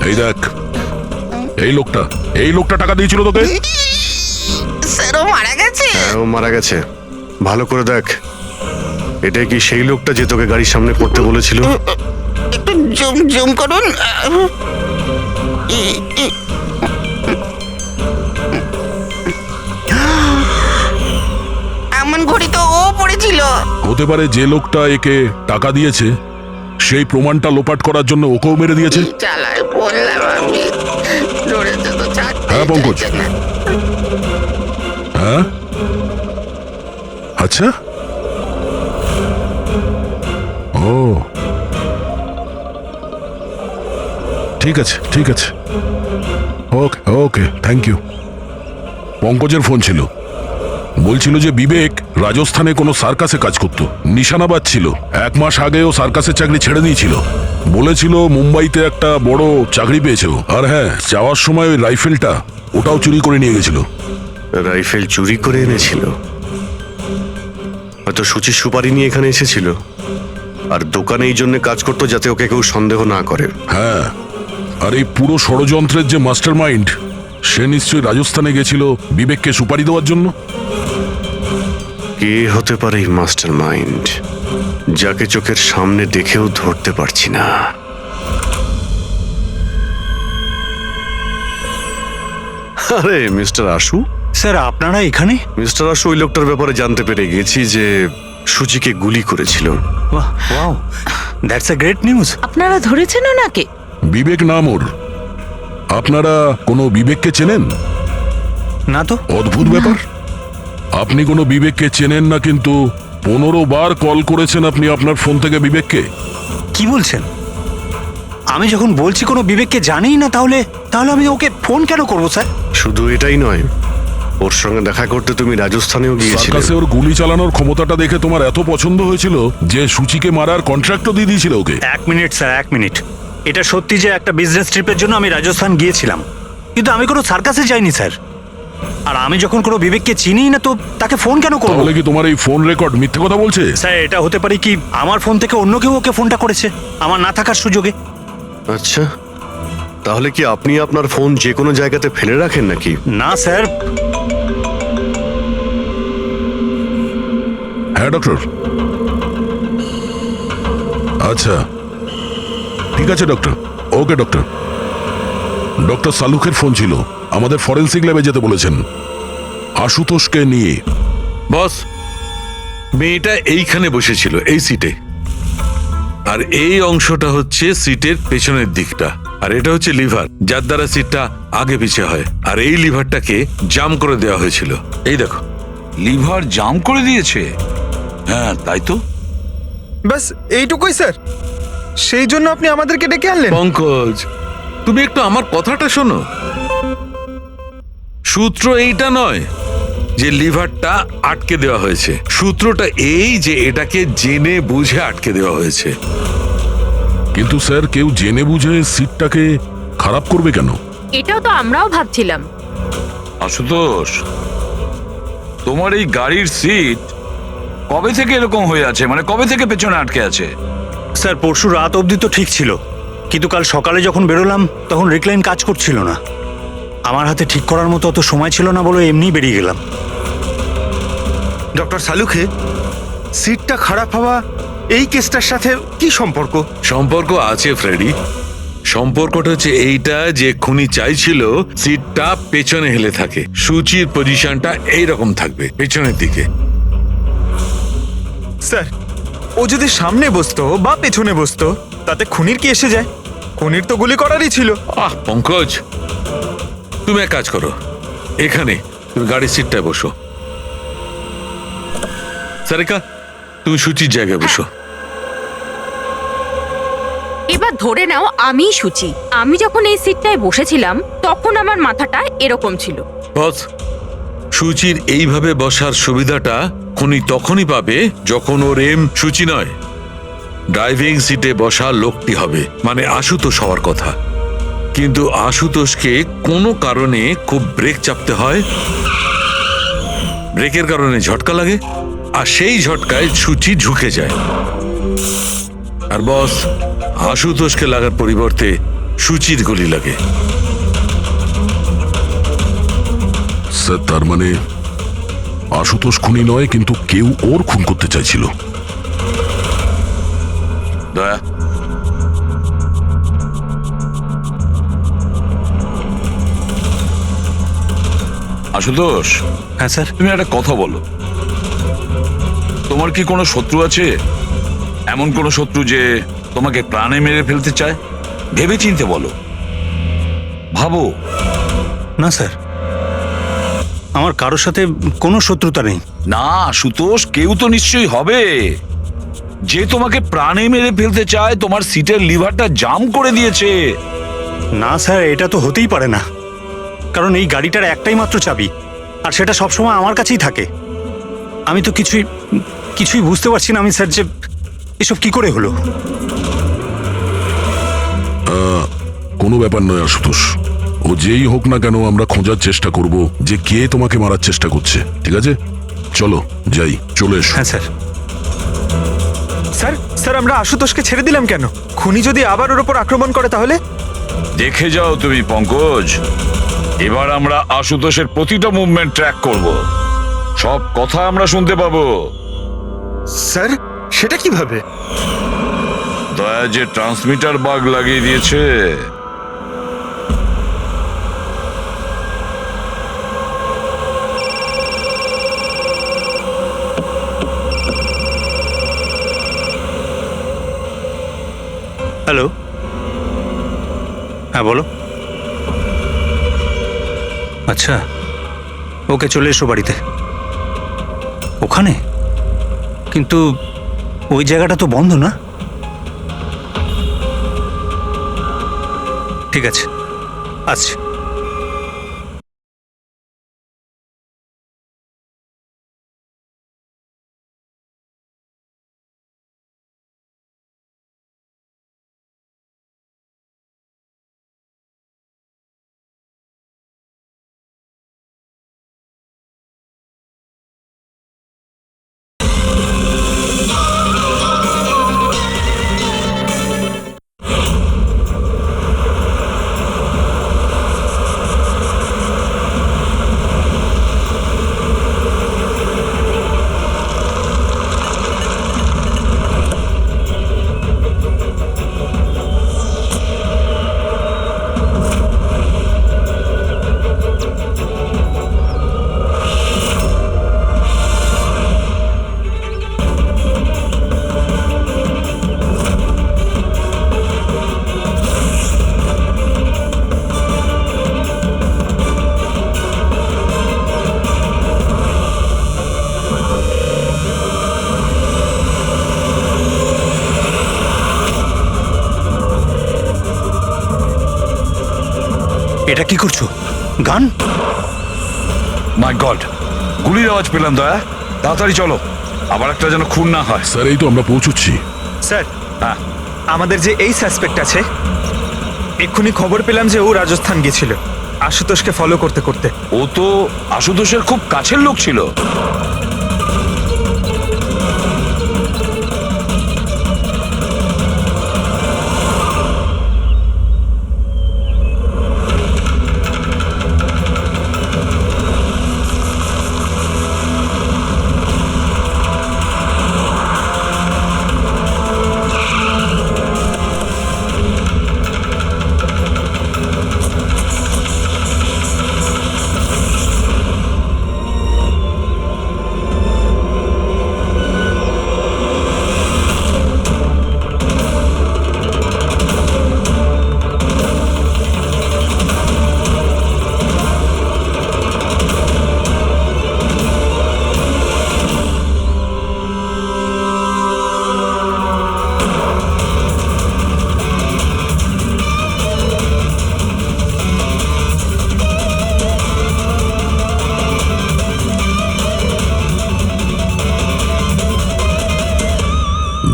এই দেখ, এই লোকটা টাকা দিয়েছিল তোকে। স্যার, ও মারা গেছে? হ্যাঁ, ও মারা গেছে। ভালো করে দেখ, এটা কি সেই লোকটা যে তোকে গাড়ির সামনে করতে বলেছিল? একটু জুম জুম করুন। এমন ঘড়ি তো ও পড়েছিল। হতে পারে যে লোকটা একে টাকা দিয়েছে সেই প্রমাণটা লোপাট করার জন্য ওকেও মেরে দিয়েছে। চালায় বললাম আমি, ধরেছে তো ছাড়তে হ্যাঁ, পঙ্কজ। চাইছে না। হ্যাঁ, আচ্ছা। ও, ঠিক আছে, ঠিক আছে, ওকে ওকে, থ্যাংক ইউ। পঙ্কজের ফোন ছিল, বলছিল যে বিবেক রাজস্থানে কোনো সার্কাসে কাজ করত, নিশানাবাদ ছিল। 1 মাস আগে ও সার্কাসের চাকরি ছেড়ে দিয়েছিল। বলেছিল মুম্বাইতে একটা বড় চাকরি পেয়েছে ও। আর হ্যাঁ, যাওয়ার সময় ওই রাইফেলটা ওটাও চুরি করে নিয়ে গেছিল। রাইফেল চুরি করে এনেছিল? হয়তো সুচির সুপারি নিয়ে এখানে এসেছিল, আর দোকানে এই জন্য কাজ করতো যাতে ওকে কেউ সন্দেহ না করে। হ্যাঁ, আর এই পুরো ষড়যন্ত্রের যে মাস্টার মাইন্ড, সে নিশ্চয়ই রাজস্থানে গেছিল বিবেককে সুপারি দেওয়ার জন্য। কে হতে পারে এই মাস্টার মাইন্ড, যাকে চোখের সামনে দেখেও ধরতে পারছি না? আরে মিস্টার আশু। স্যার, আপনারা এখানে? মিস্টার আশু, ওই লোকটার ব্যাপারে জানতে পেরে গেছি যে সুচিকে গুলি করেছিল। বাহ, wow, that's a great news. আপনারা ধরেছেন ওনাকে? বিবেক নাম ওর। আপনারা কোনো বিবেককে চেনেন? না তো। অদ্ভুত ব্যাপার, আপনি কোনো বিবেককে চেনেন না, কিন্তু 15 বার কল করেছেন আপনি আপনার ফোন থেকে বিবেককে। কি বলছেন? আমি যখন বলছি কোনো বিবেককে জানিই না, তাহলে আমি ওকে ফোন কেন করবো স্যার? শুধু এটাই নয়, ওর সঙ্গে দেখা করতে তুমি রাজস্থানেও গিয়েছিলে। সার্কাসে ওর গুলি চালানোর ক্ষমতাটা দেখে তোমার এত পছন্দ হয়েছিল যে সুচিকে মারার কন্ট্রাক্টও দিয়ে দিয়েছিল ওকে। 1 মিনিট স্যার, 1 মিনিট। এটা সত্যি যে একটা বিজনেস ট্রিপের জন্য আমি রাজস্থান গিয়েছিলাম, কিন্তু আমি কোনো সার্কাসে যাইনি স্যার। আর আমি যখন কোনো বিবেককে চিনি না তো তাকে ফোন কেন করবো? তাহলে কি তোমার এই ফোন রেকর্ড মিথ্যে কথা বলছে? স্যার এটা হতে পারে কি আমার ফোন থেকে অন্য কেউ ওকে ফোনটা করেছে আমার না থাকার সুযোগে। আচ্ছা, তাহলে কি আপনি আপনার ফোন যে কোনো জায়গাতে ফেলে রাখেন নাকি? না স্যার। হ্যাঁ ডক্টর। আচ্ছা ঠিক আছে ডক্টর। ওকে ডক্টর। ডক্টর সালুখের ফোন ছিল, আমাদের ফরেন্সিক ল্যাবে যেতে বলেছেন আশুতোষকে নিয়ে। বস, মেয়েটা এইখানে বসেছিল এই সিটে, আর এই অংশটা হচ্ছে সিটের পেছনের দিকটা, আর এটা হচ্ছে লিভার যার দ্বারা সিটটা আগে পিছে হয়, আর এই লিভারটাকে জাম করে দেওয়া হয়েছিল। এই দেখো। লিভার জাম করে দিয়েছে? হ্যাঁ তাই তো। ব্যাস এইটুকুই স্যার, সেই জন্য আপনি আমাদেরকে ডেকে আনলেন? পঙ্কজ, তুমি একটু আমার কথাটা শোনো। সূত্র এইটা নয় যে লিভারটা আটকে দেওয়া হয়েছে, সূত্রটা এই যে এটাকে জেনে বুঝে আটকে দেওয়া হয়েছে। কিন্তু স্যার কেউ জেনে বুঝে সিটটাকে খারাপ করবে কেন? এটাও তো আমরাও ভাবছিলাম। আশুতোষ, তোমার এই গাড়ির সিট কবে থেকে এরকম হয়ে আছে, মানে কবে থেকে পেছনে আটকে আছে? স্যার পরশু রাত অবধি তো ঠিক ছিল, কিন্তু কাল সকালে যখন বেরোলাম তখন রিক্লাইন কাজ করছিল না। আমার হাতে ঠিক করার মতো অত সময় ছিল না বলে এমনি বেরিয়ে গেলাম। ডক্টর সালুখে, সিটটা খারাপ হওয়া এই কেসটার সাথে কি সম্পর্ক? সম্পর্ক আছে ফ্রেডি। সম্পর্কটা হচ্ছে এইটা যে খুনি চাইছিল সিটটা পেছনে হেলে থাকে, সূচির পজিশনটা এইরকম থাকবে পেছনের দিকে। স্যার ও যদি সামনে বসতো বা পেছনে বসতো তাতে খুনির কি এসে যায়? খুনির তো গুলি করারই ছিল। পঙ্কজ, তুমি এক কাজ করো, এখানে তুমি গাড়ির সিটটায় বসো। সারিকা, তুমি সূচির জায়গায় বসো। এবার ধরে নাও আমি সুচি, আমি যখন এই সিটটায় বসেছিলাম তখন আমার মাথাটা এরকম ছিল। বস, সূচির এইভাবে বসার সুবিধাটা খুনি তখনই পাবে যখন ওর এম সূচি নয়, ড্রাইভিং সিটে বসা লোকটি হবে, মানে আশুতোষ হওয়ার কথা। কিন্তু আশুতোষকে কোনো কারণে খুব ব্রেক চাপতে হয়, ব্রেকের কারণে ঝটকা লাগে, আর সেই ঝটকায় সূচি ঝুঁকে যায়। আর বস, আশুতোষকে লাগার পরিবর্তে সূচির গুলি লাগে। স্যার তার মানে আশুতোষ খুনি নয়, কিন্তু কেউ ওর খুন করতে চাইছিল। দয়া, আশুতোষ। হ্যাঁ স্যার। তুমি একটা কথা বলো, তোমার কি কোনো শত্রু আছে? এমন কোনো শত্রু যে তোমাকে প্রাণে মেরে ফেলতে চায়? ভেবে চিনতে বলো, ভাবো। না স্যার, আমার কারোর সাথে কোনো শত্রুতা নেই। না আশুতোষ, কেউ তো নিশ্চয়ই হবে যে তোমাকে প্রাণে মেরে ফেলতে চায়, তোমার সিটের লিভারটা জাম করে দিয়েছে। না স্যার, এটা তো হতেই পারে না, কারণ এই গাড়িটার একটাই মাত্র চাবি, আর সেটা সবসময় আমার কাছেই থাকে। আমি তো কিছুই বুঝতে পারছি না আমি স্যার, যে এসব কি করে হলো। কোনো ব্যাপার নয় আশুতোষ, ও যেই হোক না কেন আমরা খোঁজার চেষ্টা করব যে কে তোমাকে মারার চেষ্টা করছে। ঠিক আছে, চলো যাই, চলে এসো। হ্যাঁ স্যার। স্যার স্যার আমরা আশুতোষকে ছেড়ে দিলাম কেন? খুনি যদি আবার ওর উপর আক্রমণ করে তাহলে? দেখে যাও তুমি পঙ্কজ, এবার আমরা আশুতোষের প্রতিটা মুভমেন্ট ট্র্যাক করব, সব কথা আমরা শুনতে পাবো। স্যার সেটা কিভাবে? দয়া যে ট্রান্সমিটার বাগ লাগিয়ে দিয়েছে। হ্যালো, হ্যাঁ বলো। আচ্ছা, ওকে চলে এসো বাড়িতে। ওখানে? কিন্তু ওই জায়গাটা তো বন্ধ না? ঠিক আছে, আসছি। এটা কি করছো? গান? মাই গড, গুলির আওয়াজ পেলাম দয়া। তাড়াতাড়ি চলো, আবার একটা যেন খুন না হয়। স্যার এই তো আমরা পৌঁছচ্ছি। স্যার, হ্যাঁ, আমাদের যে এই সাসপেক্ট আছে, এক্ষুনি খবর পেলাম যে ও রাজস্থান গেছিল আশুতোষকে ফলো করতে করতে। ও তো আশুতোষের খুব কাছের লোক ছিল।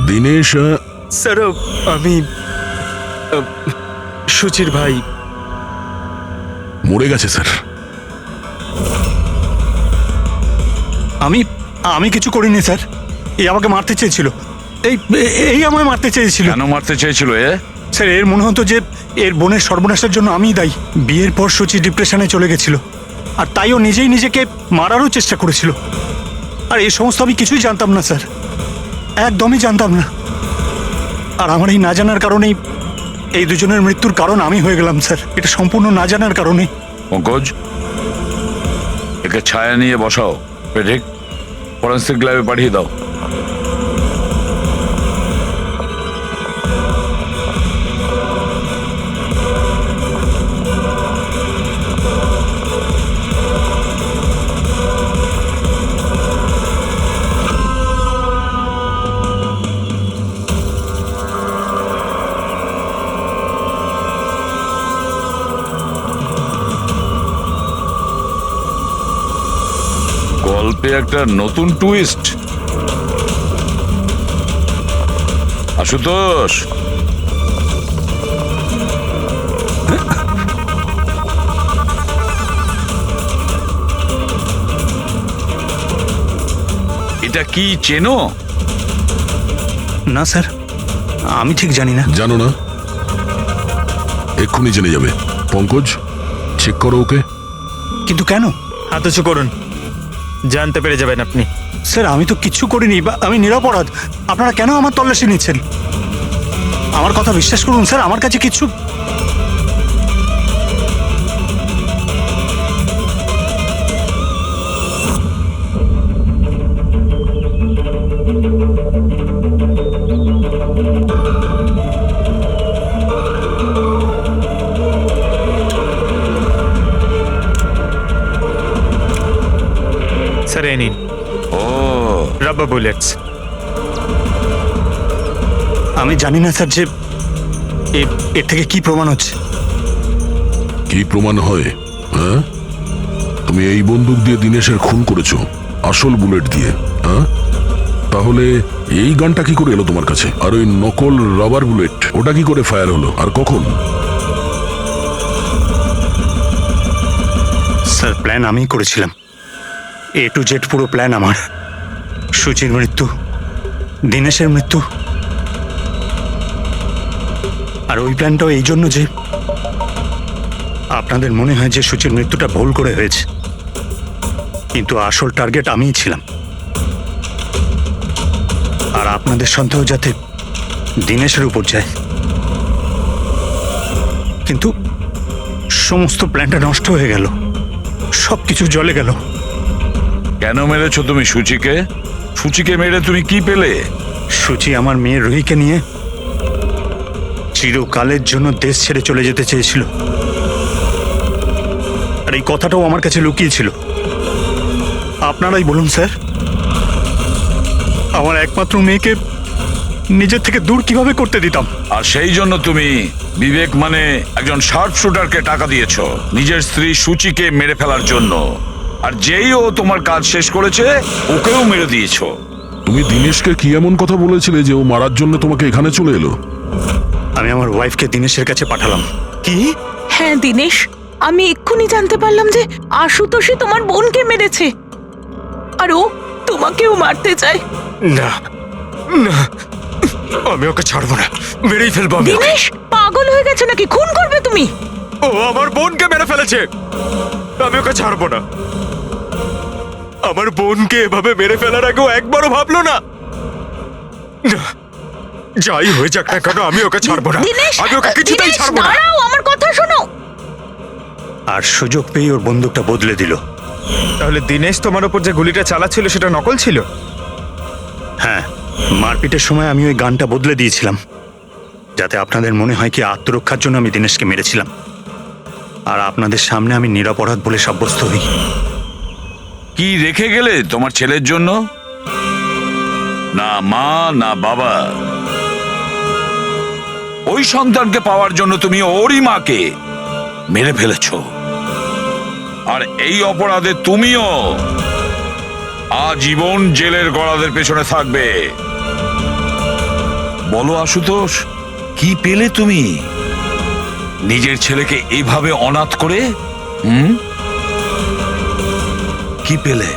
দিনেশ স্যার, আমি সুচির ভাই। মরে গেছে স্যার। আমি আমি কিছু করিনি স্যার। এই আমাকে মারতে চেয়েছিল। এই এই আমায় মারতে চেয়েছিল। কেন মারতে চেয়েছিল এ? স্যার, এর মনে হতো যে এর বোনের সর্বনাশের জন্য আমিই দায়ী। বিয়ের পর সুচি ডিপ্রেশনে চলে গেছিল, আর তাই ও নিজেই নিজেকে মারারও চেষ্টা করেছিল। আর এই সমস্ত আমি কিছুই জানতাম না স্যার, একদমই জানতাম না। আর আমার এই না জানার কারণেই এই দুজনের মৃত্যুর কারণ আমি হয়ে গেলাম স্যার। এটা সম্পূর্ণ না জানার কারণে। পঙ্কজ, একে ছায়া নিয়ে বসাও, পেডিক ফরেন্সিক ল্যাবে পাঠিয়ে দাও। গল্পে একটা নতুন টুইস্ট। আশুতোষ, এটা কি চেনো? না স্যার, আমি ঠিক জানি না। জানো না? এক্ষুনি জেনে যাবে। পঙ্কজ, চেক করো ওকে। কিন্তু কেন? হাত উঁচু করুন, জানতে পেরে যাবেন আপনি। স্যার, আমি তো কিচ্ছু করিনি, আমি নিরপরাধ। আপনারা কেন আমার তল্লাশি নিচ্ছেন? আমার কথা বিশ্বাস করুন স্যার, আমার কাছে কিছু। স্যার, এই নিন ও, রাবার বুলেটস। আমি জানি না স্যার যে এর থেকে কি প্রমাণ হচ্ছে। কি প্রমাণ হয়? হ্যাঁ, তুমি এই বন্দুক দিয়ে দিনেশের খুন করেছো, আসল বুলেট দিয়ে। হ্যাঁ, তাহলে এই গানটা কি করে এলো তোমার কাছে? আর ওই নকল রাবার বুলেট, ওটা কি করে ফায়ার হলো আর কখন? স্যার, প্ল্যান আমিই করেছিলাম। A to Z পুরো প্ল্যান আমার। সুচির মৃত্যু, দিনেশের মৃত্যু, আর ওই প্ল্যানটাও এই জন্য যে আপনাদের মনে হয় যে সুচির মৃত্যুটা ভুল করে হয়েছে, কিন্তু আসল টার্গেট আমিই ছিলাম। আর আপনাদের সন্দেহ যাতে দিনেশের উপর যায়। কিন্তু সমস্ত প্ল্যানটা নষ্ট হয়ে গেল, সবকিছু জ্বলে গেল। কেন মেরেছো তুমি সুচিকে? সুচিকে মেরে তুমি কি পেলে? সুচি আমার মেয়ে রুহিকে নিয়ে চিরকালের জন্য দেশ ছেড়ে চলে যেতে চেয়েছিল, আর এই কথাটাও আমার কাছে লুকিয়েছিল। আপনারাই বলুন স্যার, আমার একমাত্র মেয়েকে নিজের থেকে দূর কিভাবে করতে দিতাম? আর সেই জন্য তুমি বিবেক মানে একজন শার্প শুটারকে টাকা দিয়েছো নিজের স্ত্রী সূচিকে মেরে ফেলার জন্য। আর যেই ও তোমার কাজ শেষ করেছে ওকেও মেরে দিয়েছো। তুমি দিনেশকে কি এমন কথা বলেছিলে যে ও মারার জন্য তোমাকে এখানে চলে এলো? আমি আমার ওয়াইফকে দিনেশের কাছে পাঠালাম। কি? হ্যাঁ দিনেশ, আমি এক্ষুনি জানতে পারলাম যে আশুতোষই তোমার বোনকে মেরেছে আর ও তোমাকেও মারতে চায়। না না, আমি ওকে ছাড়বো না, মেরেই ফেলবো আমি ওকে। দিনেশ পাগল হয়ে গেছো নাকি? খুন করবে তুমি? ও আমার বোনকে মেরে ফেলেছে, আমি ওকে ছাড়বো না। আমার বোনকে এভাবে মেরে ফেলার আগেও একবারও ভাবলো না। না, যাই হয়ে যাক না কেন আমি ওকে ছাড়বো না, দিনেশ, আমি ওকে কিছুতেই দিনেশ, ছাড়বো না। দাঁড়াও, আমার কথা শোনো। আর সুযোগ পেয়ে ওর বন্দুকটা বদলে দিল। তাহলে দিনেশ তোমার উপর যে গুলিটা চালাচ্ছিল সেটা নকল ছিল? হ্যাঁ, মারপিটের সময় আমি ওই গানটা বদলে দিয়েছিলাম যাতে আপনাদের মনে হয় কি আত্মরক্ষার জন্য আমি দিনেশকে মেরেছিলাম, আর আপনাদের সামনে আমি নিরপরাধ বলে সাব্যস্ত হই। কি রেখে গেলে তোমার ছেলের জন্য? না মা না বাবা। ওই সন্তানকে পাওয়ার জন্য তুমি ওরই মাকে মেরে ফেলেছো। আর এই অপরাধে তুমিও আজীবন জেলের গড়াদের পেছনে থাকবে। বলো আশুতোষ, কি পেলে তুমি নিজের ছেলেকে এইভাবে অনাথ করে? কি পেলে?